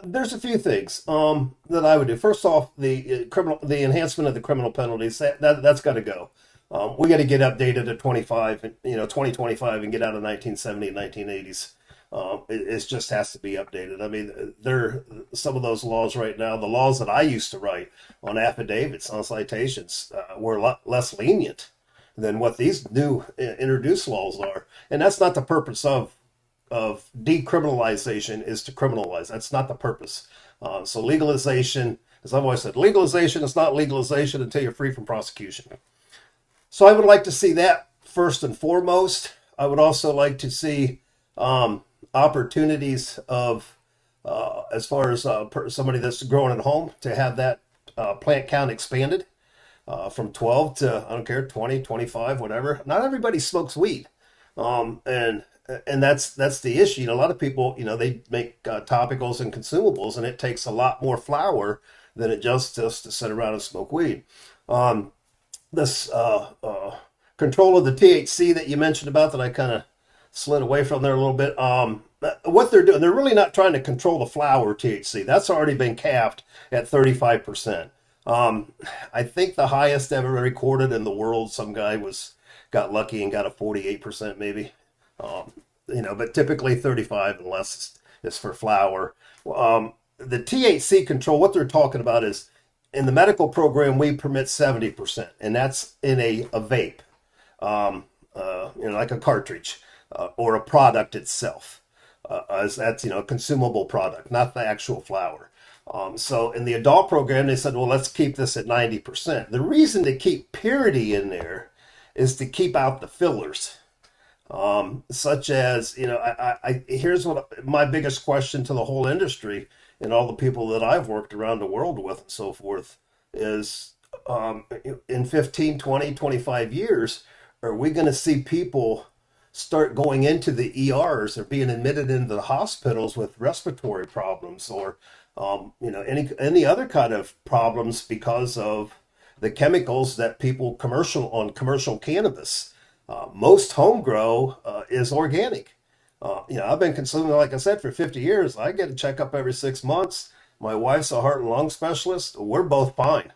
There's a few things that I would do. First off, the enhancement of the criminal penalties that's got to go. We got to get updated to 25, 2025, and get out of 1970 and 1980s. It just has to be updated. I mean, there some of those laws right now. The laws that I used to write on affidavits, on citations, were a lot less lenient than what these new introduced laws are, and that's not the purpose of decriminalization is to criminalize. That's not the purpose. So legalization, as I've always said, legalization is not legalization until you're free from prosecution. So I would like to see that first and foremost. I would also like to see opportunities of, as far as somebody that's growing at home, to have that plant count expanded from 12 to, I don't care, 20, 25, whatever. Not everybody smokes weed. And that's the issue. A lot of people, they make topicals and consumables, and it takes a lot more flour than it just to sit around and smoke weed. This control of the THC that you mentioned about that I kind of slid away from there a little bit. What they're doing, they're really not trying to control the flower THC. That's already been capped at 35%. I think the highest ever recorded in the world, some guy got lucky and got a 48% maybe. But typically 35 unless it's for flower. The THC control, what they're talking about is in the medical program, we permit 70%, and that's in a vape, like a cartridge or a product itself. As that's, a consumable product, not the actual flower. So in the adult program, they said, well, let's keep this at 90%. The reason to keep purity in there is to keep out the fillers. Such as, here's what my biggest question to the whole industry and all the people that I've worked around the world with and so forth is, in 15, 20, 25 years, are we going to see people start going into the ERs or being admitted into the hospitals with respiratory problems or, any other kind of problems because of the chemicals that people commercial cannabis. Most home grow is organic. I've been consuming, like I said, for 50 years. I get a checkup every 6 months. My wife's a heart and lung specialist. We're both fine.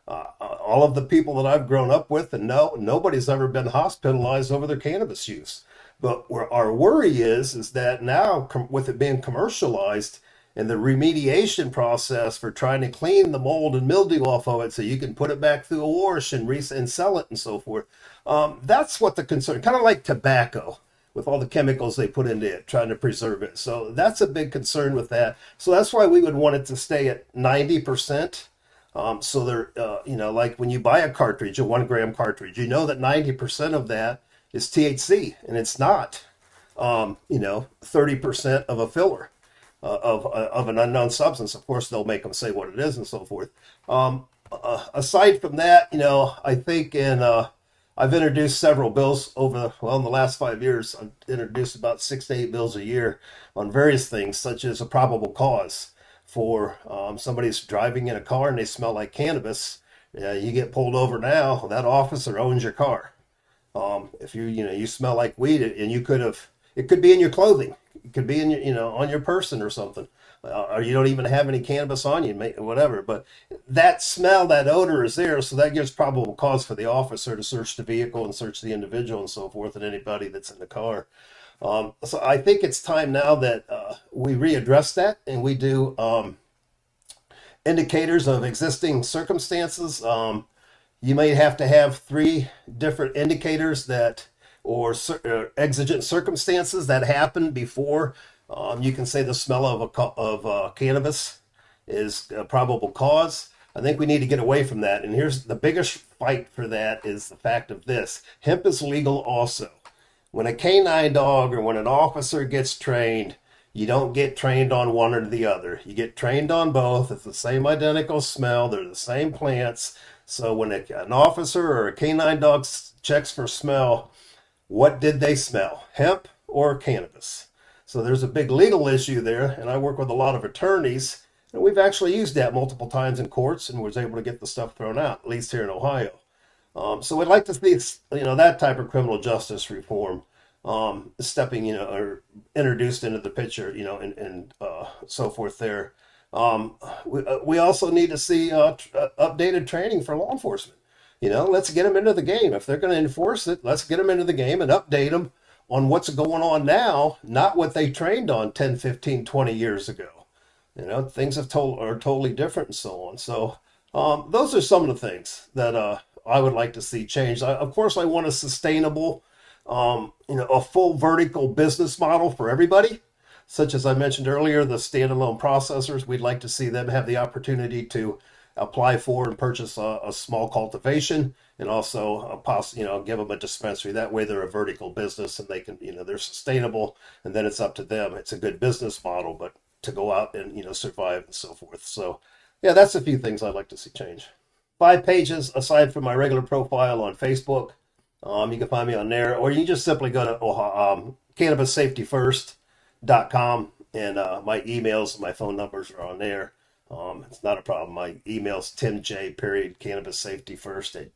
All of the people that I've grown up with, and nobody's ever been hospitalized over their cannabis use. But where our worry is that now, with it being commercialized, and the remediation process for trying to clean the mold and mildew off of it so you can put it back through a wash and sell it and so forth. That's what the concern, kind of like tobacco with all the chemicals they put into it, trying to preserve it. So that's a big concern with that. So that's why we would want it to stay at 90%. So they're, like when you buy a cartridge, a 1 gram cartridge, you know that 90% of that is THC, and it's not, 30% of a filler. Of an unknown substance. Of course, they'll make them say what it is and so forth. Aside from that, I think I've introduced several bills in the last 5 years. I've introduced about 6 to 8 bills a year on various things, such as a probable cause for somebody's driving in a car and they smell like cannabis. You get pulled over now, that officer owns your car. If you smell like weed and it could be in your clothing. It could be in your, on your person or something, or you don't even have any cannabis on you, whatever. But that smell, that odor is there, so that gives probable cause for the officer to search the vehicle and search the individual and so forth, and anybody that's in the car. So I think it's time now that we readdress that and we do indicators of existing circumstances. You may have to have 3 different indicators or exigent circumstances that happen before you can say the smell of cannabis is a probable cause. I think we need to get away from that. And here's the biggest fight for that is the fact of this. Hemp is legal also. When a canine dog or when an officer gets trained, you don't get trained on one or the other. You get trained on both. It's the same identical smell. They're the same plants. So when an officer or a canine dog checks for smell, what did they smell? Hemp or cannabis? So there's a big legal issue there, and I work with a lot of attorneys, and we've actually used that multiple times in courts and was able to get the stuff thrown out, at least here in Ohio. So we'd like to see, that type of criminal justice reform. stepping, or introduced into the picture, and so forth there. We also need to see updated training for law enforcement. Let's get them into the game. If they're going to enforce it, let's get them into the game and update them on what's going on now, not what they trained on 10, 15, 20 years ago. Things are totally different and so on. So those are some of the things that I would like to see changed. Of course, I want a sustainable, a full vertical business model for everybody. Such as I mentioned earlier, the standalone processors, we'd like to see them have the opportunity to apply for and purchase a small cultivation, and also give them a dispensary. That way they're a vertical business and they can, they're sustainable, and then it's up to them. It's a good business model, but to go out and, survive and so forth. So yeah, that's a few things I'd like to see change. 5 pages aside from my regular profile on Facebook. You can find me on there, or you can just simply go to cannabissafetyfirst.com, and my emails and my phone numbers are on there. It's not a problem. My email's timj period cannabissafetyfirst at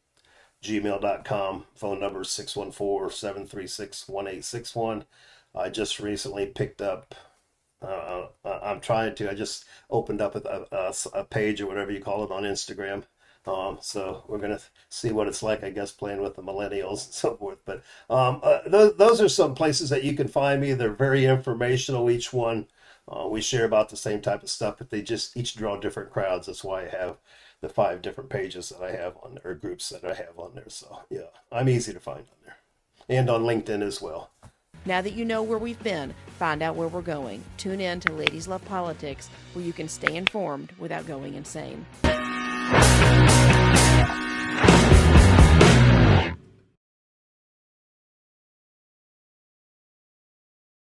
gmail.com. Phone number is 614-736-1861. I just recently picked up, I just opened up a page or whatever you call it on Instagram. So we're going to see what it's like, I guess, playing with the millennials and so forth. But those are some places that you can find me. They're very informational, each one. We share about the same type of stuff, but they just each draw different crowds. That's why I have the 5 different pages that I have on there, or groups that I have on there. So yeah, I'm easy to find on there, and on LinkedIn as well. Now that you know where we've been, find out where we're going. Tune in to Ladies Love Politics, where you can stay informed without going insane.